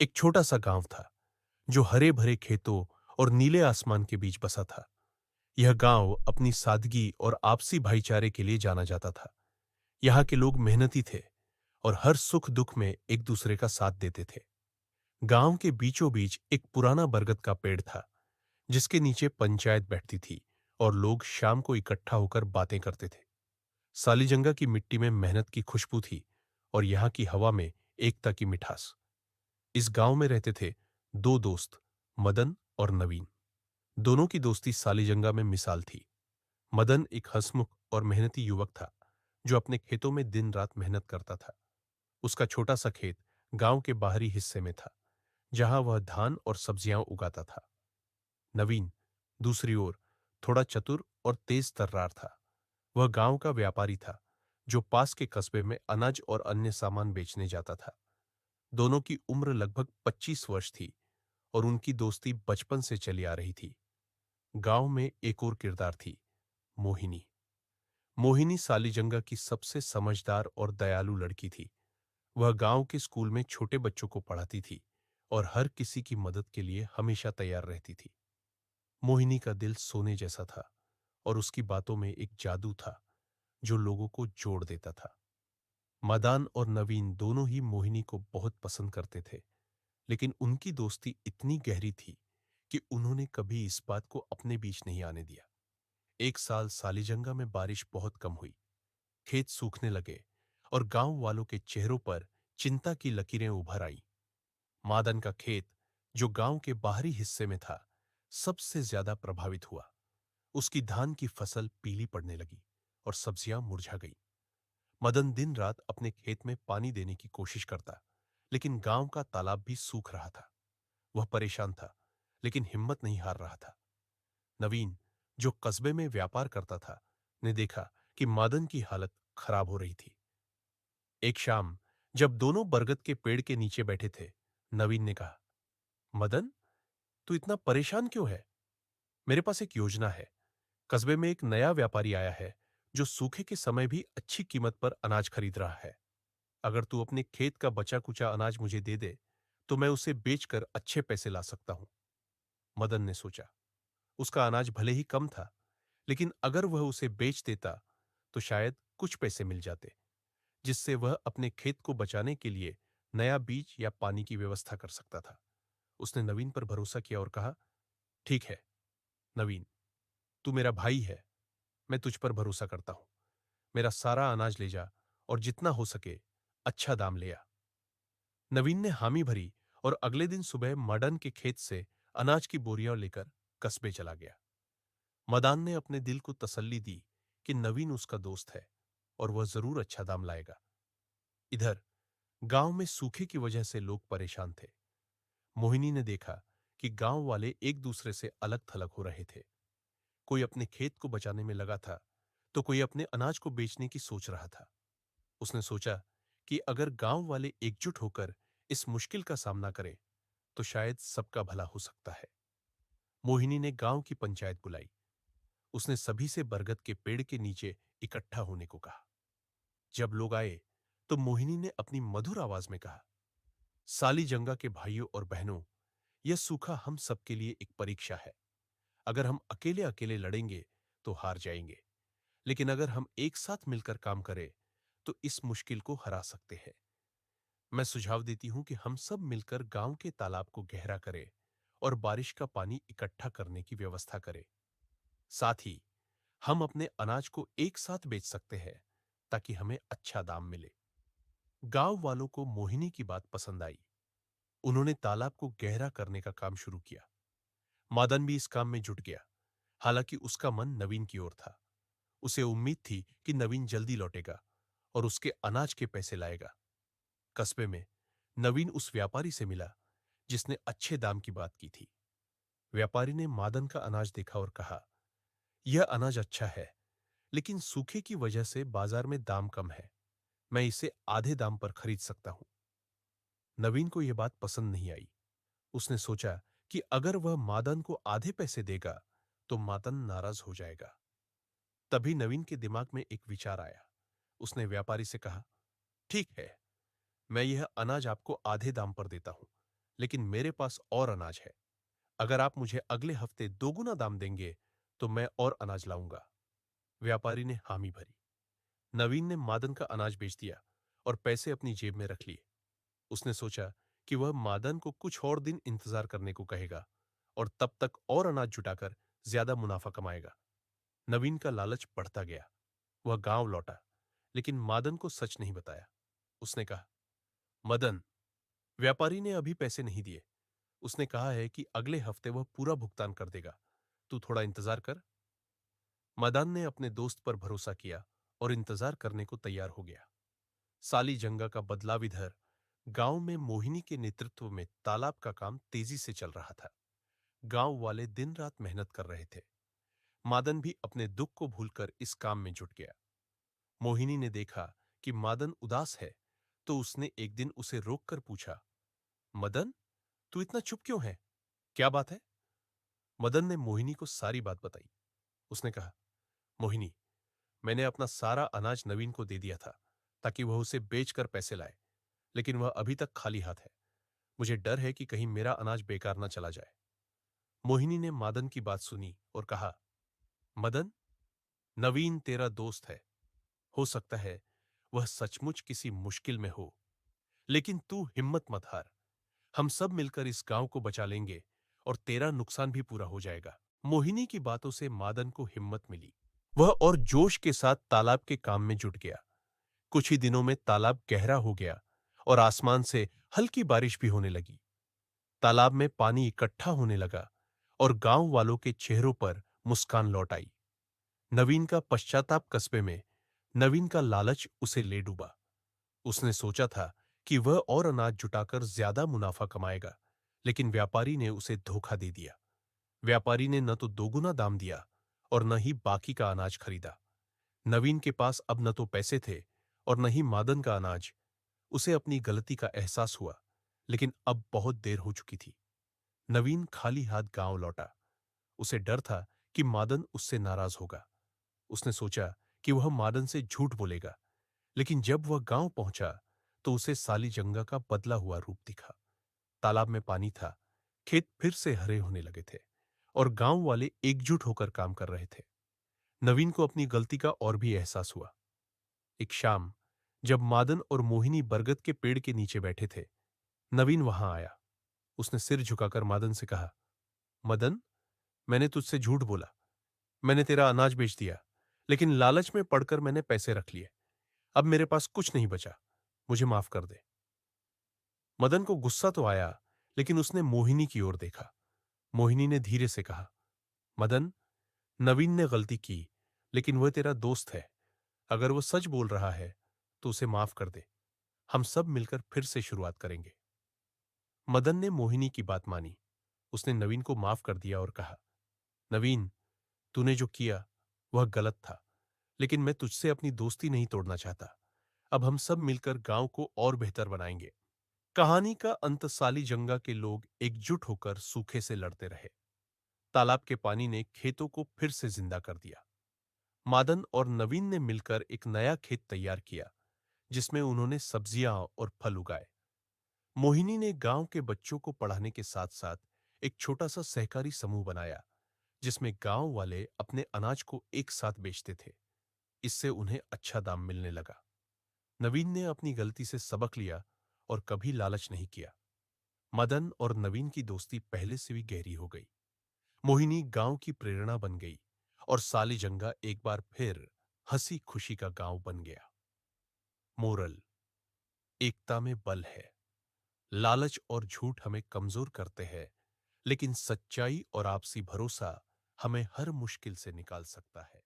एक छोटा सा गांव था जो हरे भरे खेतों और नीले आसमान के बीच बसा था। यह गांव अपनी सादगी और आपसी भाईचारे के लिए जाना जाता था। यहाँ के लोग मेहनती थे और हर सुख दुख में एक दूसरे का साथ देते थे। गांव के बीचों बीच एक पुराना बरगद का पेड़ था जिसके नीचे पंचायत बैठती थी और लोग शाम को इकट्ठा होकर बातें करते थे। सालीजंगा की मिट्टी में मेहनत की खुशबू थी और यहाँ की हवा में एकता की मिठास। इस गांव में रहते थे दो दोस्त, मदन और नवीन। दोनों की दोस्ती सालीजंगा में मिसाल थी। मदन एक हंसमुख और मेहनती युवक था जो अपने खेतों में दिन रात मेहनत करता था। उसका छोटा सा खेत गांव के बाहरी हिस्से में था जहां वह धान और सब्जियां उगाता था। नवीन दूसरी ओर थोड़ा चतुर और तेज तर्रार था। वह गांव का व्यापारी था जो पास के कस्बे में अनाज और अन्य सामान बेचने जाता था। दोनों की उम्र लगभग 25 वर्ष थी और उनकी दोस्ती बचपन से चली आ रही थी। गांव में एक और किरदार थी, मोहिनी। मोहिनी सालीजंगा की सबसे समझदार और दयालु लड़की थी। वह गांव के स्कूल में छोटे बच्चों को पढ़ाती थी और हर किसी की मदद के लिए हमेशा तैयार रहती थी। मोहिनी का दिल सोने जैसा था और उसकी बातों में एक जादू था जो लोगों को जोड़ देता था। मदान और नवीन दोनों ही मोहिनी को बहुत पसंद करते थे, लेकिन उनकी दोस्ती इतनी गहरी थी कि उन्होंने कभी इस बात को अपने बीच नहीं आने दिया। एक साल सालीजंगा में बारिश बहुत कम हुई। खेत सूखने लगे और गांव वालों के चेहरों पर चिंता की लकीरें उभर आईं। मादन का खेत, जो गांव के बाहरी हिस्से में था, सबसे ज्यादा प्रभावित हुआ। उसकी धान की फसल पीली पड़ने लगी और सब्जियां मुरझा गईं। मदन दिन रात अपने खेत में पानी देने की कोशिश करता, लेकिन गांव का तालाब भी सूख रहा था। वह परेशान था, लेकिन हिम्मत नहीं हार रहा था। नवीन, जो कस्बे में व्यापार करता था, ने देखा कि मदन की हालत खराब हो रही थी। एक शाम जब दोनों बरगद के पेड़ के नीचे बैठे थे, नवीन ने कहा, मदन, तू इतना परेशान क्यों है? मेरे पास एक योजना है। कस्बे में एक नया व्यापारी आया है जो सूखे के समय भी अच्छी कीमत पर अनाज खरीद रहा है। अगर तू अपने खेत का बचा कुचा अनाज मुझे दे दे तो मैं उसे बेचकर अच्छे पैसे ला सकता हूं। मदन ने सोचा, उसका अनाज भले ही कम था, लेकिन अगर वह उसे बेच देता तो शायद कुछ पैसे मिल जाते, जिससे वह अपने खेत को बचाने के लिए नया बीज या पानी की व्यवस्था कर सकता था। उसने नवीन पर भरोसा किया और कहा, ठीक है नवीन, तू मेरा भाई है, मैं तुझ पर भरोसा करता हूं। मेरा सारा अनाज ले जा और जितना हो सके अच्छा दाम ले आ। नवीन ने हामी भरी और अगले दिन सुबह मदन के खेत से अनाज की बोरियां लेकर कस्बे चला गया। मदान ने अपने दिल को तसल्ली दी कि नवीन उसका दोस्त है और वह जरूर अच्छा दाम लाएगा। इधर गांव में सूखे की वजह से लोग परेशान थे। मोहिनी ने देखा कि गांव वाले एक दूसरे से अलग थलग हो रहे थे। कोई अपने खेत को बचाने में लगा था तो कोई अपने अनाज को बेचने की सोच रहा था। उसने सोचा कि अगर गांव वाले एकजुट होकर इस मुश्किल का सामना करें तो शायद सबका भला हो सकता है। मोहिनी ने गांव की पंचायत बुलाई। उसने सभी से बरगद के पेड़ के नीचे इकट्ठा होने को कहा। जब लोग आए तो मोहिनी ने अपनी मधुर आवाज में कहा, साली जंगा के भाइयों और बहनों, यह सूखा हम सबके लिए एक परीक्षा है। अगर हम अकेले अकेले लड़ेंगे तो हार जाएंगे, लेकिन अगर हम एक साथ मिलकर काम करें तो इस मुश्किल को हरा सकते हैं। मैं सुझाव देती हूं कि हम सब मिलकर गांव के तालाब को गहरा करें और बारिश का पानी इकट्ठा करने की व्यवस्था करें। साथ ही हम अपने अनाज को एक साथ बेच सकते हैं ताकि हमें अच्छा दाम मिले। गांव वालों को मोहिनी की बात पसंद आई। उन्होंने तालाब को गहरा करने का काम शुरू किया। मदन भी इस काम में जुट गया, हालांकि उसका मन नवीन की ओर था। उसे उम्मीद थी कि नवीन जल्दी लौटेगा और उसके अनाज के पैसे लाएगा। कस्बे में नवीन उस व्यापारी से मिला जिसने अच्छे दाम की बात की थी। व्यापारी ने मादन का अनाज देखा और कहा, यह अनाज अच्छा है, लेकिन सूखे की वजह से बाजार में दाम कम है। मैं इसे आधे दाम पर खरीद सकता हूं। नवीन को यह बात पसंद नहीं आई। उसने सोचा कि अगर वह मादन को आधे पैसे देगा तो मादन नाराज हो जाएगा। तभी नवीन के दिमाग में एक विचार आया। उसने व्यापारी से कहा, ठीक है, मैं यह अनाज आपको आधे दाम पर देता हूं, लेकिन मेरे पास और अनाज है। अगर आप मुझे अगले हफ्ते दोगुना दाम देंगे तो मैं और अनाज लाऊंगा। व्यापारी ने हामी भरी। नवीन ने मादन का अनाज बेच दिया और पैसे अपनी जेब में रख लिए। उसने सोचा कि वह मादन को कुछ और दिन इंतजार करने को कहेगा और तब तक और अनाज जुटाकर ज्यादा मुनाफा कमाएगा। नवीन का लालच बढ़ता गया। वह गांव लौटा, लेकिन मादन को सच नहीं बताया। उसने कहा, मदन, व्यापारी ने अभी पैसे नहीं दिए। उसने कहा है कि अगले हफ्ते वह पूरा भुगतान कर देगा। तू थोड़ा इंतजार कर। मदन ने अपने दोस्त पर भरोसा किया और इंतजार करने को तैयार हो गया। साली जंगा का बदलाव इधर गांव में मोहिनी के नेतृत्व में तालाब का काम तेजी से चल रहा था। गांव वाले दिन रात मेहनत कर रहे थे। मादन भी अपने दुख को भूलकर इस काम में जुट गया। मोहिनी ने देखा कि मादन उदास है, तो उसने एक दिन उसे रोककर पूछा, मदन, तू इतना चुप क्यों है? क्या बात है? मदन ने मोहिनी को सारी बात बताई। उसने कहा, मोहिनी, मैंने अपना सारा अनाज नवीन को दे दिया था ताकि वह उसे बेचकर पैसे लाए, लेकिन वह अभी तक खाली हाथ है। मुझे डर है कि कहीं मेरा अनाज बेकार ना चला जाए। मोहिनी ने मादन की बात सुनी और कहा, मदन, नवीन तेरा दोस्त है। हो सकता है वह सचमुच किसी मुश्किल में हो, लेकिन तू हिम्मत मत हार। हम सब मिलकर इस गांव को बचा लेंगे और तेरा नुकसान भी पूरा हो जाएगा। मोहिनी की बातों से मादन को हिम्मत मिली। वह और जोश के साथ तालाब के काम में जुट गया। कुछ ही दिनों में तालाब गहरा हो गया और आसमान से हल्की बारिश भी होने लगी। तालाब में पानी इकट्ठा होने लगा और गांव वालों के चेहरों पर मुस्कान लौट आई। नवीन का पश्चाताप कस्बे में, नवीन का लालच उसे ले डूबा। उसने सोचा था कि वह और अनाज जुटाकर ज्यादा मुनाफा कमाएगा, लेकिन व्यापारी ने उसे धोखा दे दिया। व्यापारी ने न तो दोगुना दाम दिया और न ही बाकी का अनाज खरीदा। नवीन के पास अब न तो पैसे थे और न ही मादन का अनाज। उसे अपनी गलती का एहसास हुआ, लेकिन अब बहुत देर हो चुकी थी। नवीन खाली हाथ गांव लौटा। उसे डर था कि मादन उससे नाराज होगा। उसने सोचा कि वह मादन से झूठ बोलेगा, लेकिन जब वह गांव पहुंचा तो उसे साली जंगा का बदला हुआ रूप दिखा। तालाब में पानी था, खेत फिर से हरे होने लगे थे और गांव वाले एकजुट होकर काम कर रहे थे। नवीन को अपनी गलती का और भी एहसास हुआ। एक शाम, जब मादन और मोहिनी बरगद के पेड़ के नीचे बैठे थे, नवीन वहां आया। उसने सिर झुकाकर मादन से कहा, मदन, मैंने तुझसे झूठ बोला। मैंने तेरा अनाज बेच दिया, लेकिन लालच में पड़कर मैंने पैसे रख लिए। अब मेरे पास कुछ नहीं बचा। मुझे माफ कर दे। मदन को गुस्सा तो आया, लेकिन उसने मोहिनी की ओर देखा। मोहिनी ने धीरे से कहा, मदन, नवीन ने गलती की, लेकिन वह तेरा दोस्त है। अगर वो सच बोल रहा है तो उसे माफ कर दे। हम सब मिलकर फिर से शुरुआत करेंगे। मदन ने मोहिनी की बात मानी। उसने नवीन को माफ कर दिया और कहा, नवीन, तूने जो किया वह गलत था, लेकिन मैं तुझसे अपनी दोस्ती नहीं तोड़ना चाहता। अब हम सब मिलकर गांव को और बेहतर बनाएंगे। कहानी का अंत, साली जंगा के लोग एकजुट होकर सूखे से लड़ते रहे। तालाब के पानी ने खेतों को फिर से जिंदा कर दिया। मादन और नवीन ने मिलकर एक नया खेत तैयार किया, जिसमें उन्होंने सब्जियां और फल उगाए। मोहिनी ने गांव के बच्चों को पढ़ाने के साथ साथ एक छोटा सा सहकारी समूह बनाया, जिसमें गांव वाले अपने अनाज को एक साथ बेचते थे। इससे उन्हें अच्छा दाम मिलने लगा। नवीन ने अपनी गलती से सबक लिया और कभी लालच नहीं किया। मदन और नवीन की दोस्ती पहले से भी गहरी हो गई। मोहिनी गांव की प्रेरणा बन गई और साली जंगा एक बार फिर हंसी खुशी का गांव बन गया। मोरल: एकता में बल है। लालच और झूठ हमें कमजोर करते हैं, लेकिन सच्चाई और आपसी भरोसा हमें हर मुश्किल से निकाल सकता है।